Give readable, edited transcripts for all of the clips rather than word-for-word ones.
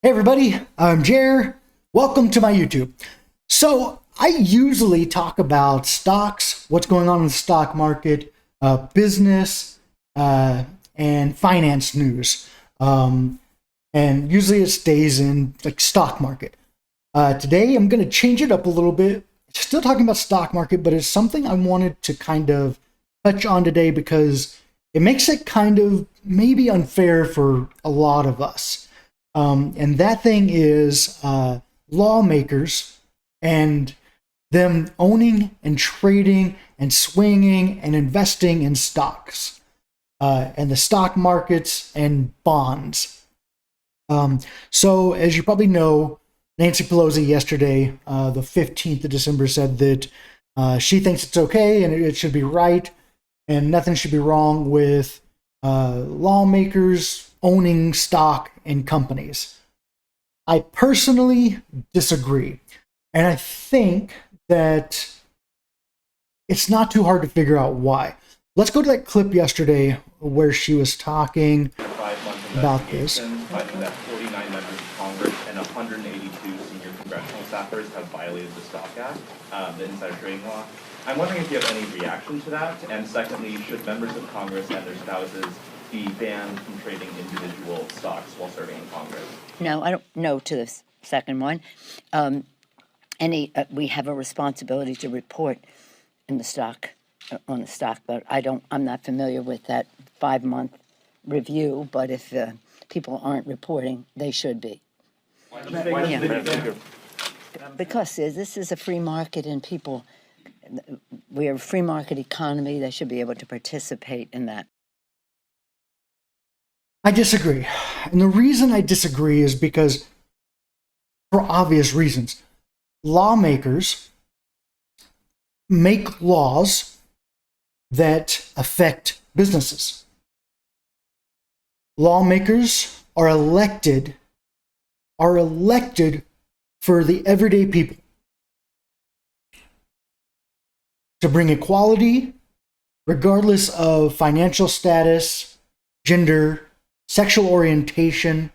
Hey everybody, I'm Jer. Welcome to my YouTube. So I usually talk about stocks, what's going on in the stock market, business, and finance news. And usually it stays in like stock market. Today I'm going to change it up a little bit. Still talking about stock market, but it's something I wanted to kind of touch on today because it makes it kind of maybe unfair for a lot of us. And that thing is lawmakers and them owning and trading and swinging and investing in stocks and the stock markets and bonds. So as you probably know, Nancy Pelosi yesterday, the 15th of December, said that she thinks it's okay and it should be right and nothing should be wrong with lawmakers owning stock in companies. I personally disagree. And I think that it's not too hard to figure out why. Let's go to that clip yesterday where she was talking about this. Finding that 49 members of Congress and 182 senior congressional staffers have violated the Stock Act, the insider trading law. I'm wondering if you have any reaction to that. And secondly, should members of Congress and their spouses be banned from trading individual stocks while serving in Congress? No, I don't know to the second one. We have a responsibility to report in the stock, on the stock, but I'm not familiar with that 5-month review, but if people aren't reporting, they should be. Because this is a free market and we're a free market economy, they should be able to participate in that. I disagree. And the reason I disagree is because, for obvious reasons, lawmakers make laws that affect businesses. Lawmakers are elected for the everyday people to bring equality, regardless of financial status, gender, sexual orientation,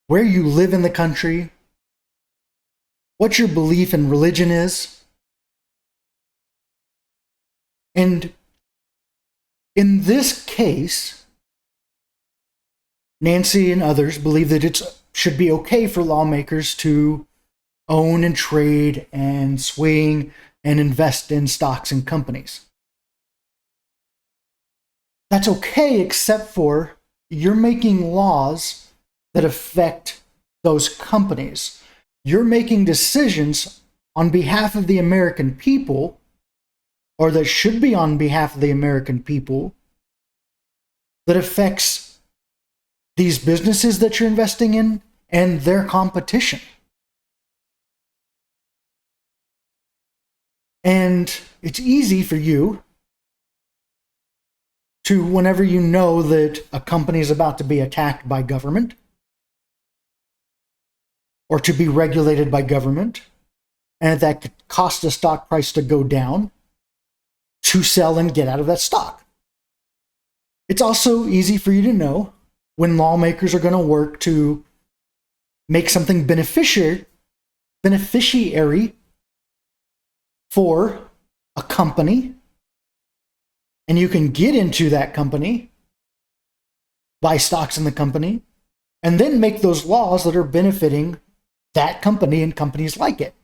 where you live in the country, what your belief in religion is. And in this case, Nancy and others believe that it should be okay for lawmakers to own and trade and swing and invest in stocks and companies. That's okay, except for you're making laws that affect those companies. You're making decisions on behalf of the American people, or that should be on behalf of the American people, that affects these businesses that you're investing in and their competition. And it's easy for you to, whenever you know that a company is about to be attacked by government or to be regulated by government, and that could cost the stock price to go down, to sell and get out of that stock. It's also easy for you to know when lawmakers are going to work to make something beneficiary for a company, and you can get into that company, buy stocks in the company, and then make those laws that are benefiting that company and companies like it.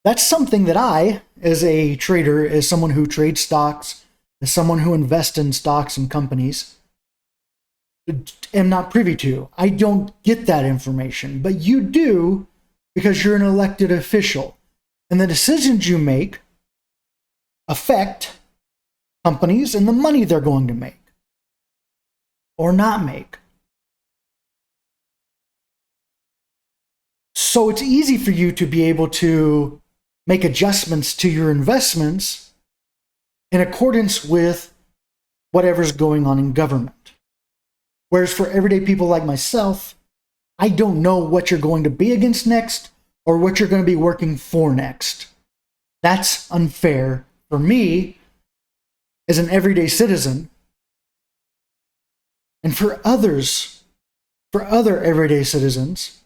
That's something that I, as a trader, as someone who trades stocks, as someone who invests in stocks and companies, am not privy to. I don't get that information, but you do because you're an elected official. And the decisions you make affect companies and the money they're going to make or not make. So it's easy for you to be able to make adjustments to your investments in accordance with whatever's going on in government. Whereas for everyday people like myself, I don't know what you're going to be against next or what you're going to be working for next. That's unfair for me as an everyday citizen and for others for other everyday citizens.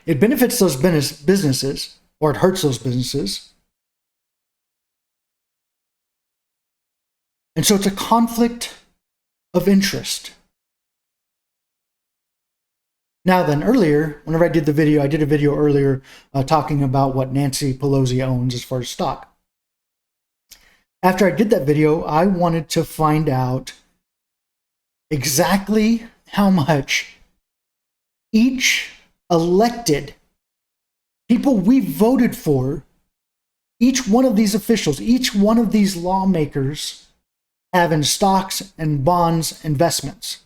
It benefits those businesses, or it hurts those businesses. And so it's a conflict of interest. Now then, earlier, whenever I did a video earlier talking about what Nancy Pelosi owns as far as stock. After I did that video, I wanted to find out exactly how much each elected people we voted for, each one of these officials, each one of these lawmakers have in stocks and bonds investments.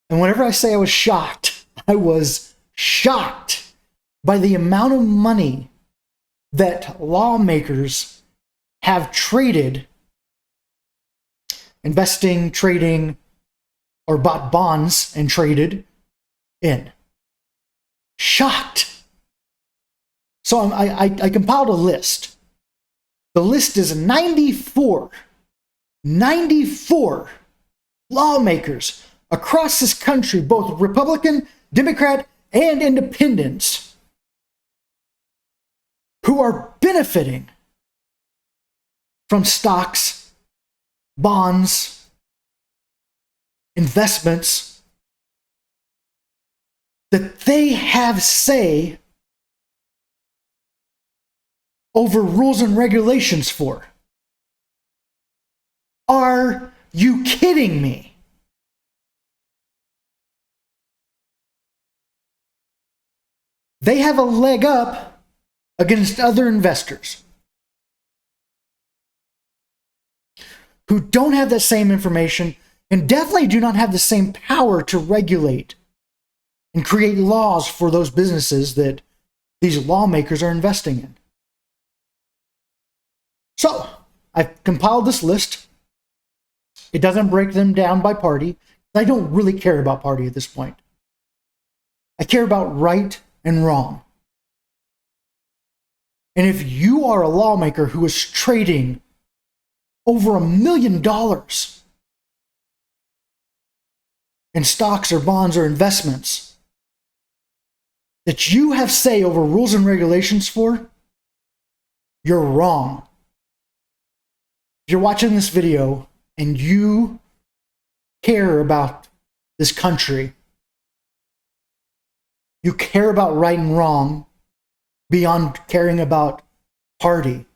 And whenever I say I was shocked by the amount of money that lawmakers have traded, investing, trading, or bought bonds and traded in. Shocked. So I compiled a list. The list is 94 lawmakers across this country, both Republican, Democrat, and independents, who are benefiting from stocks, bonds, investments that they have say over rules and regulations for. Are you kidding me? They have a leg up against other investors who don't have the same information and definitely do not have the same power to regulate and create laws for those businesses that these lawmakers are investing in. So, I've compiled this list. It doesn't break them down by party. I don't really care about party at this point. I care about right and wrong. And if you are a lawmaker who is trading over $1 million in stocks or bonds or investments that you have say over rules and regulations for, you're wrong. If you're watching this video and you care about this country, you care about right and wrong beyond caring about party,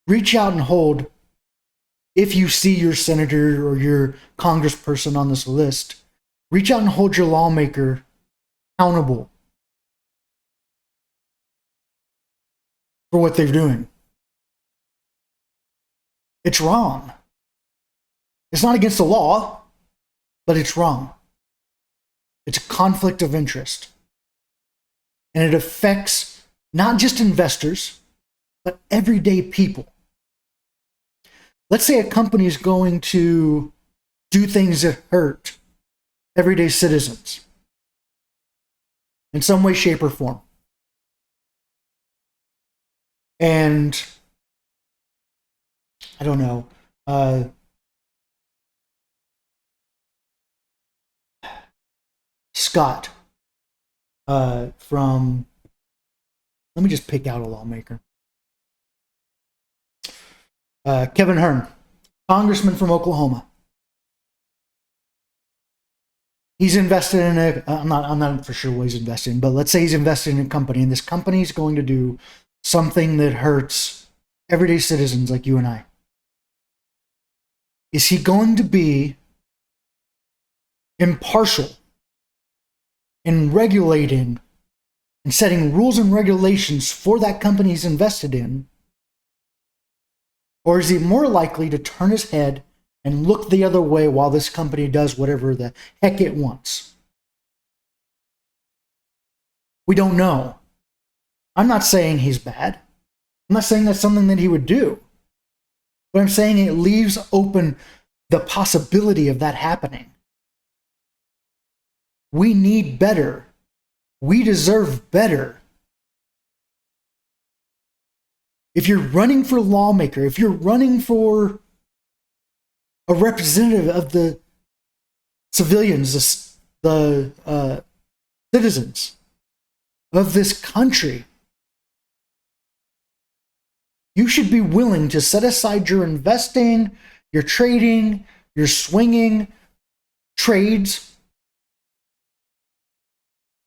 reach out and hold, if you see your senator or your congressperson on this list, reach out and hold your lawmaker accountable for what they're doing. It's wrong. It's not against the law, but it's wrong. It's a conflict of interest. And it affects not just investors, but everyday people. Let's say a company is going to do things that hurt everyday citizens in some way, shape, or form. And I don't know, Scott from, let me just pick out a lawmaker. Kevin Hearn, congressman from Oklahoma. He's invested in I'm not for sure what he's invested in, but let's say he's invested in a company, and this company is going to do something that hurts everyday citizens like you and I. Is he going to be impartial in regulating and setting rules and regulations for that company he's invested in? Or is he more likely to turn his head and look the other way while this company does whatever the heck it wants? We don't know. I'm not saying he's bad. I'm not saying that's something that he would do. But I'm saying it leaves open the possibility of that happening. We need better. We deserve better. If you're running for lawmaker, if you're running for a representative of the civilians, the citizens of this country. You should be willing to set aside your investing, your trading, your swinging trades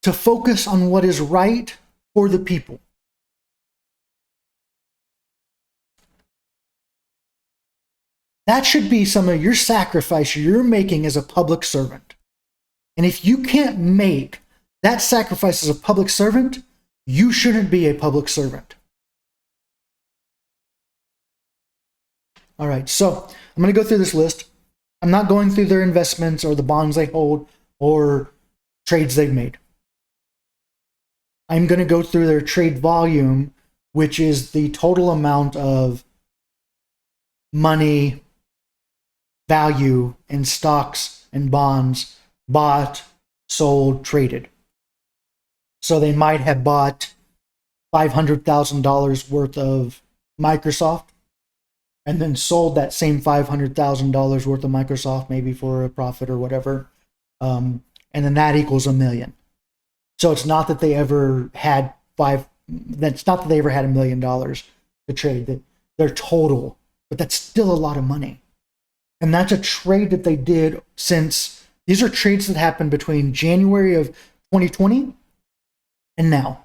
to focus on what is right for the people. That should be some of your sacrifice you're making as a public servant. And if you can't make that sacrifice as a public servant, you shouldn't be a public servant. All right, so I'm going to go through this list. I'm not going through their investments or the bonds they hold or trades they've made. I'm going to go through their trade volume, which is the total amount of money, value in stocks and bonds bought, sold, traded. So they might have bought $500,000 worth of Microsoft and then sold that same $500,000 worth of Microsoft maybe for a profit or whatever. And then that equals $1 million. So it's not that they ever had $1 million to trade. Their total, but that's still a lot of money. And that's a trade that they did since, these are trades that happened between January of 2020 and now,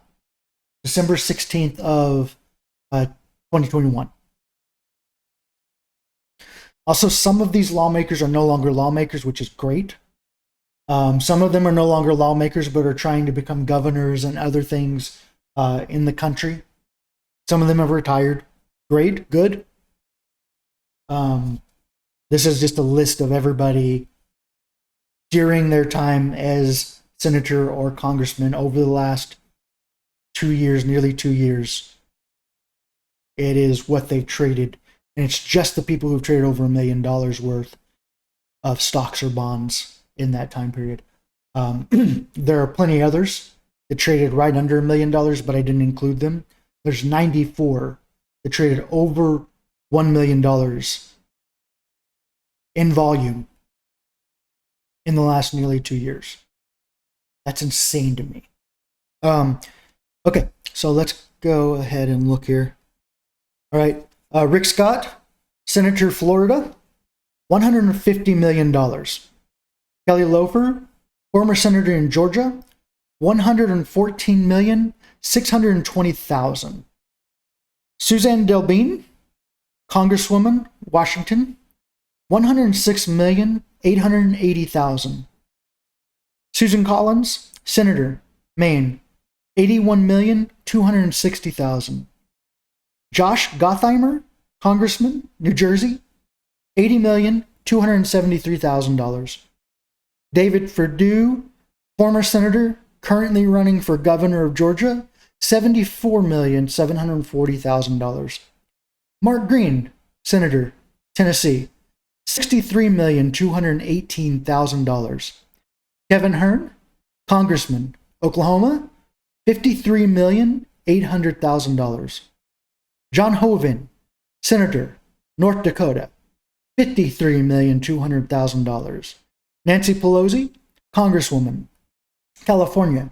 December 16th of 2021. Also, some of these lawmakers are no longer lawmakers, which is great. Some of them are no longer lawmakers, but are trying to become governors and other things in the country. Some of them have retired. Great, good. This is just a list of everybody during their time as senator or congressman over the last 2 years, nearly 2 years. It is what they've traded. And it's just the people who've traded over $1 million worth of stocks or bonds in that time period. There are plenty of others that traded right under $1 million, but I didn't include them. There's 94 that traded over $1 million in volume in the last nearly 2 years. That's insane to me. Okay, so let's go ahead and look here. All right, Rick Scott, Senator, Florida, $150 million. Kelly Loeffler, former senator in Georgia, $114,620,000. Suzanne Delbene, Congresswoman, Washington, $106,880,000. Susan Collins, Senator, Maine, $81,260,000. Josh Gottheimer, Congressman, New Jersey, $80,273,000. David Perdue, former senator, currently running for governor of Georgia, $74,740,000. Mark Green, senator, Tennessee, $63,218,000. Kevin Hern, congressman, Oklahoma, $53,800,000. John Hoeven, senator, North Dakota, $53,200,000. Nancy Pelosi, congresswoman, California,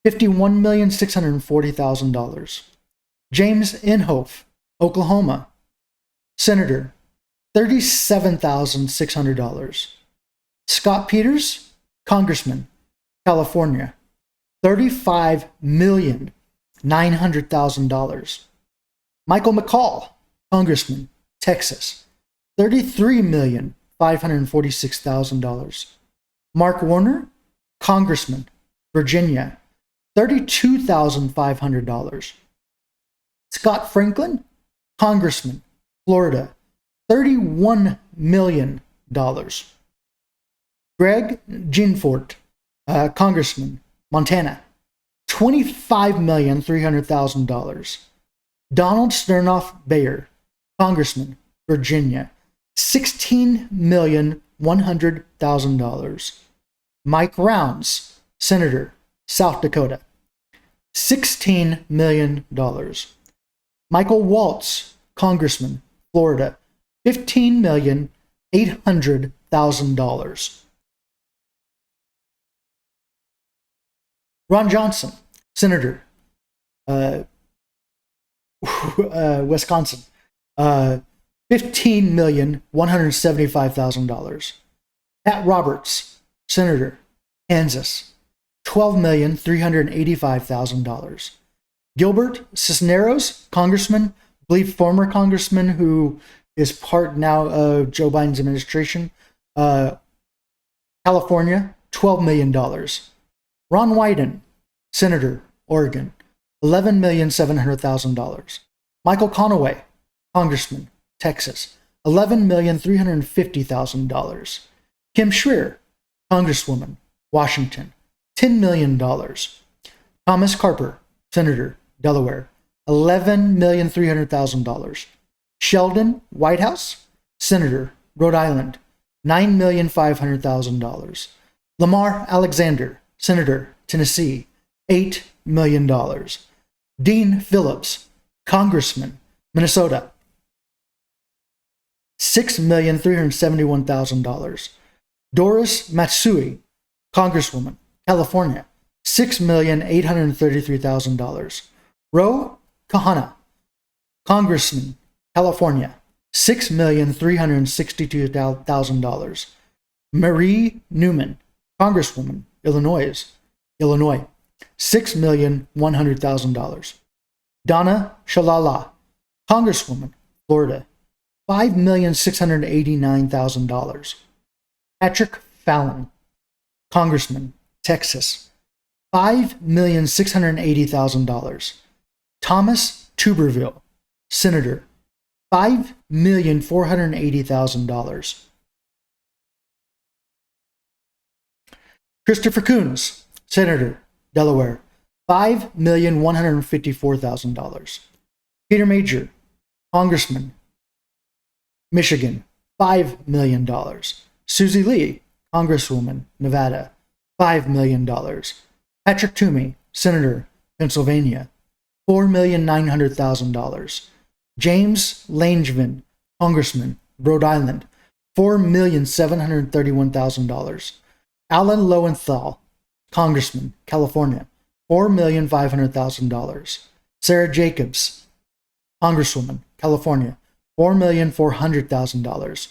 $51,640,000. James Inhofe, Oklahoma, senator, $37,600. Scott Peters, congressman, California, $35,900,000. Michael McCall, congressman, Texas, $33,546,000. Mark Warner, congressman, Virginia, $32,500. Scott Franklin, congressman, Florida, $31 million. Greg Ginfort, congressman, Montana, $25,300,000. Donald Sternoff Bayer, congressman, Virginia, $16,100,000. Mike Rounds, senator, South Dakota, $16 million. Michael Waltz, congressman, Florida, $15,800,000. Ron Johnson, Senator, Wisconsin, $15,175,000. Pat Roberts, Senator, Kansas, $12,385,000. Gilbert Cisneros, Congressman, I believe former Congressman who is part now of Joe Biden's administration, California, $12 million. Ron Wyden, Senator, Oregon, $11,700,000. Michael Conaway, Congressman, Texas, $11,350,000. Kim Schreier, Congresswoman, Washington, $10 million. Thomas Carper, Senator, Delaware, $11,300,000. Sheldon Whitehouse, Senator, Rhode Island, $9,500,000. Lamar Alexander, Senator, Tennessee, $8 million. Dean Phillips, Congressman, Minnesota, $6,371,000. Doris Matsui, Congresswoman, California, $6,833,000. Ro Kahana, Congressman, California, $6,362,000. Marie Newman, Congresswoman, Illinois, $6,100,000. Donna Shalala, Congresswoman, Florida, $5,689,000. Patrick Fallon, Congressman, Texas, $5,680,000. Thomas Tuberville, Senator, $5,480,000. Christopher Coons, Senator, Delaware, $5,154,000. Peter Major, Congressman, Michigan, $5 million. Susie Lee, Congresswoman, Nevada, $5 million. Patrick Toomey, Senator, Pennsylvania, $4,900,000. James Langevin, Congressman, Rhode Island, $4,731,000. Alan Lowenthal, Congressman, California, $4,500,000. Sarah Jacobs, Congresswoman, California, $4,400,000.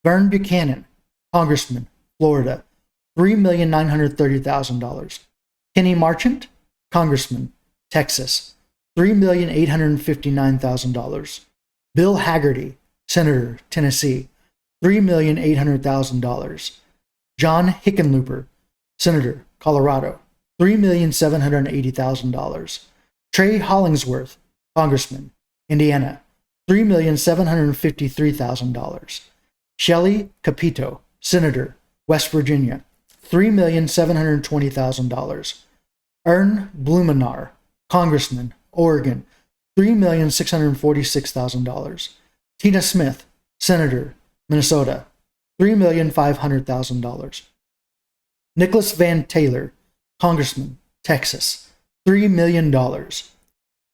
Vern Buchanan, Congressman, Florida, $3,930,000. Kenny Marchant, Congressman, Texas, $3,859,000. Bill Haggerty, Senator, Tennessee, $3,800,000. John Hickenlooper, Senator, Colorado, $3,780,000. Trey Hollingsworth, Congressman, Indiana, $3,753,000. Shelley Capito, Senator, West Virginia, $3,720,000. Ern Blumenauer, Congressman, Oregon, $3,646,000. Tina Smith, Senator, Minnesota, $3,500,000. Nicholas Van Taylor, Congressman, Texas, $3 million.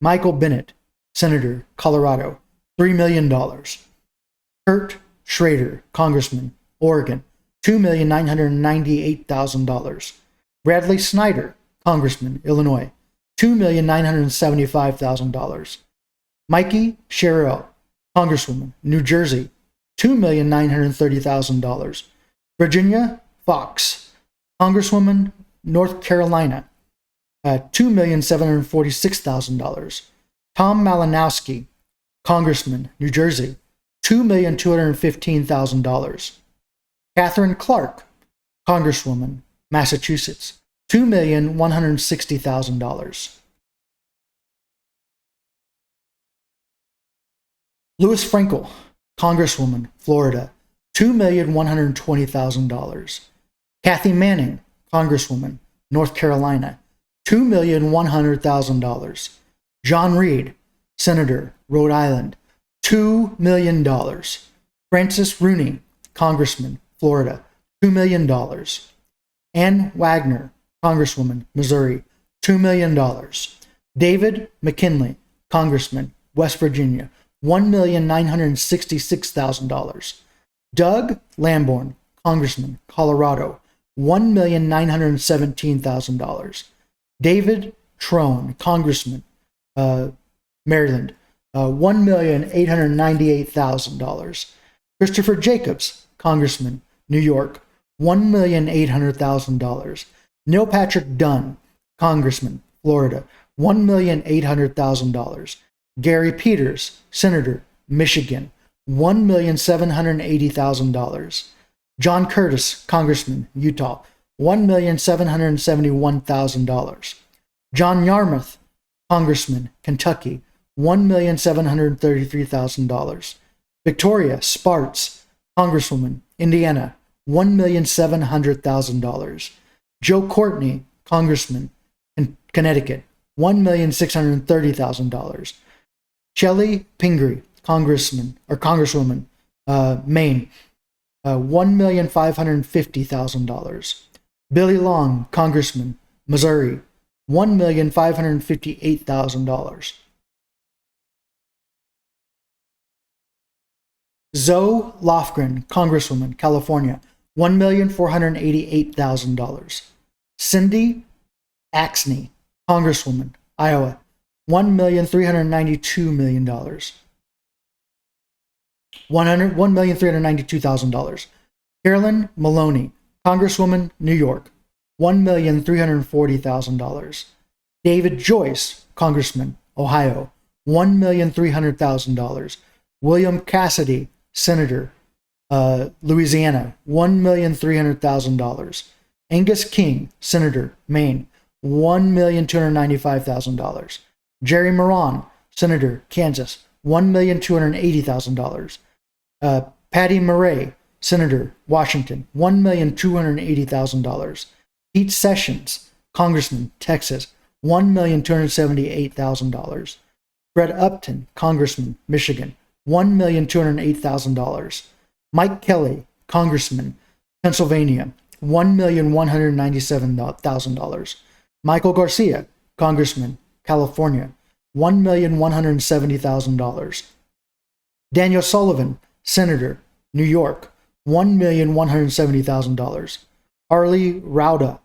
Michael Bennett, Senator, Colorado, $3 million. Kurt Schrader, Congressman, Oregon, $2,998,000. Bradley Snyder, Congressman, Illinois, $2,975,000. Mikey Sherrill, Congresswoman, New Jersey, $2,930,000. Virginia Fox, Congresswoman, North Carolina, $2,746,000. Tom Malinowski, Congressman, New Jersey, $2,215,000. Catherine Clark, Congresswoman, Massachusetts, $2,160,000. Louis Frankel, Congresswoman, Florida, $2,120,000. Kathy Manning, Congresswoman, North Carolina, $2,100,000. John Reed, Senator, Rhode Island, $2 million. Francis Rooney, Congressman, Florida, $2 million. Ann Wagner, Congresswoman, Missouri, $2 million. David McKinley, Congressman, West Virginia, $1,966,000. Doug Lamborn, Congressman, Colorado, $1,917,000. David Trone, Congressman, Maryland, $1,898,000. Christopher Jacobs, Congressman, New York, $1,800,000. Neil Patrick Dunn, Congressman, Florida, $1,800,000. Gary Peters, Senator, Michigan, $1,780,000. John Curtis, Congressman, Utah, $1,771,000. John Yarmouth, Congressman, Kentucky, $1,733,000. Victoria Spartz, Congresswoman, Indiana, $1,700,000. Joe Courtney, Congressman, Connecticut, $1,630,000. Shelley Pingree, Congresswoman, Maine, $1,550,000. Billy Long, Congressman, Missouri, $1,558,000. Zoe Lofgren, Congresswoman, California, $1,488,000. Cindy Axney, Congresswoman, Iowa, $1,392,000. $1,392,000. Carolyn Maloney, Congresswoman, New York, $1,340,000. David Joyce, Congressman, Ohio, $1,300,000. William Cassidy, Senator, Louisiana, $1,300,000. Angus King, Senator, Maine, $1,295,000. Jerry Moran, Senator, Kansas, $1,280,000. Patty Murray, Senator, Washington, $1,280,000. Pete Sessions, Congressman, Texas, $1,278,000. Fred Upton, Congressman, Michigan, $1,208,000. Mike Kelly, Congressman, Pennsylvania, $1,197,000. Michael Garcia, Congressman, California, $1,170,000. Daniel Sullivan, Senator, New York, $1,170,000. Harley Rauda,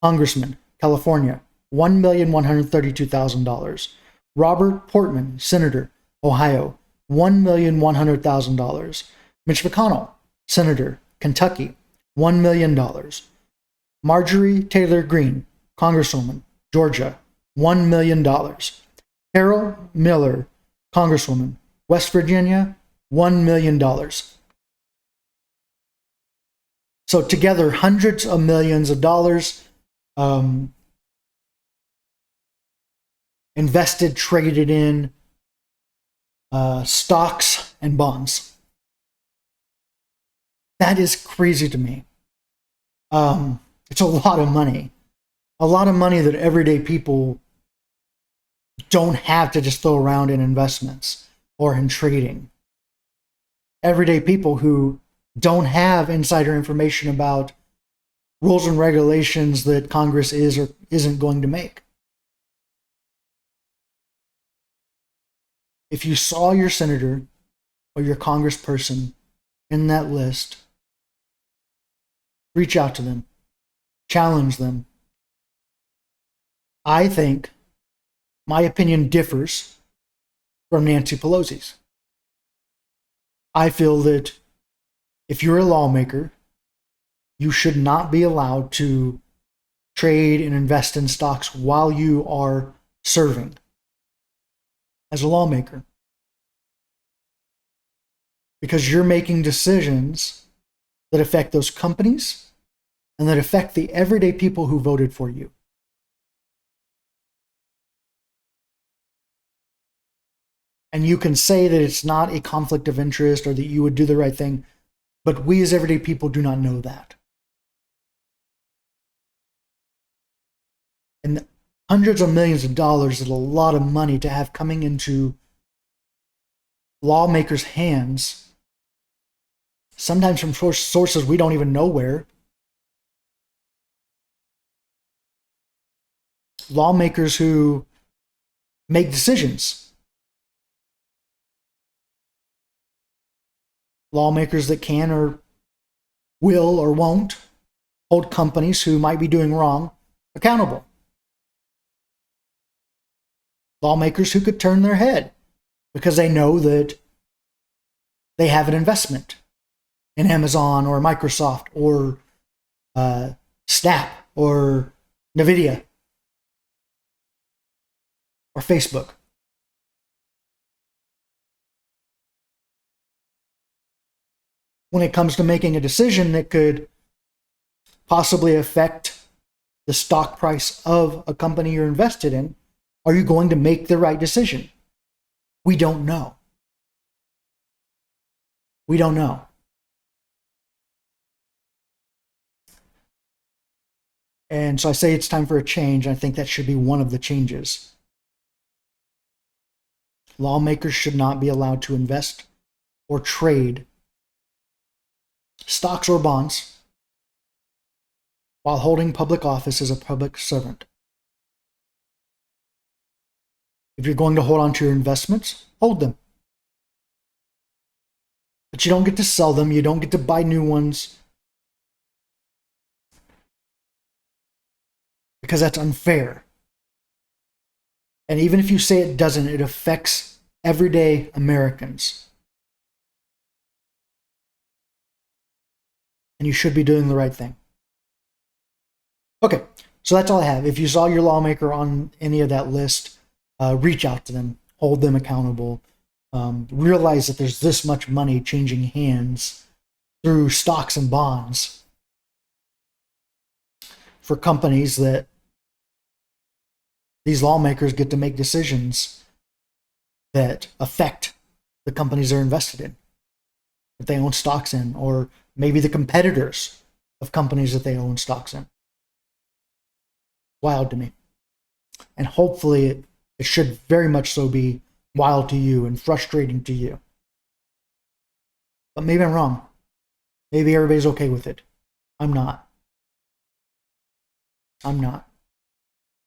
Congressman, California, $1,132,000. Robert Portman, Senator, Ohio, $1,100,000. Mitch McConnell, Senator, Kentucky, $1 million. Marjorie Taylor Greene, Congresswoman, Georgia, $1 million. Carol Miller, Congresswoman, West Virginia, $1 million. So together, hundreds of millions of dollars invested, traded in stocks and bonds. That is crazy to me. It's a lot of money. A lot of money that everyday people don't have to just throw around in investments or in trading. Everyday people who don't have insider information about rules and regulations that Congress is or isn't going to make. If you saw your senator or your congressperson in that list, reach out to them, challenge them. I think my opinion differs from Nancy Pelosi's. I feel that if you're a lawmaker, you should not be allowed to trade and invest in stocks while you are serving as a lawmaker. Because you're making decisions that affect those companies and that affect the everyday people who voted for you. And you can say that it's not a conflict of interest or that you would do the right thing, but we as everyday people do not know that. And hundreds of millions of dollars is a lot of money to have coming into lawmakers' hands, sometimes from sources we don't even know where. Lawmakers who make decisions. Lawmakers that can or will or won't hold companies who might be doing wrong accountable. lawmakers who could turn their head because they know that they have an investment in Amazon or Microsoft or Snap or Nvidia or Facebook. When it comes to making a decision that could possibly affect the stock price of a company you're invested in, are you going to make the right decision? We don't know. We don't know. And so I say it's time for a change. I think that should be one of the changes. Lawmakers should not be allowed to invest or trade stocks or bonds while holding public office as a public servant. If you're going to hold on to your investments, hold them. But you don't get to sell them. You don't get to buy new ones. Because that's unfair. And even if you say it doesn't, it affects everyday Americans. And you should be doing the right thing. Okay, so that's all I have. If you saw your lawmaker on any of that list, reach out to them, hold them accountable, realize that there's this much money changing hands through stocks and bonds for companies that these lawmakers get to make decisions that affect the companies they're invested in, that they own stocks in, or maybe the competitors of companies that they own stocks in. Wild to me. And hopefully it should very much so be wild to you and frustrating to you. But maybe I'm wrong. Maybe everybody's okay with it. I'm not.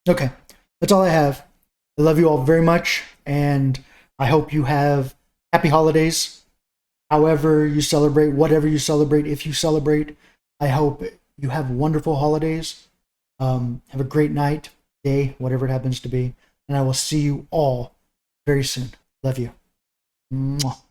Okay, that's all I have. I love you all very much, and I hope you have happy holidays. However you celebrate, whatever you celebrate, if you celebrate, I hope you have wonderful holidays. Have a great night, day, whatever it happens to be. And I will see you all very soon. Love you. Mwah.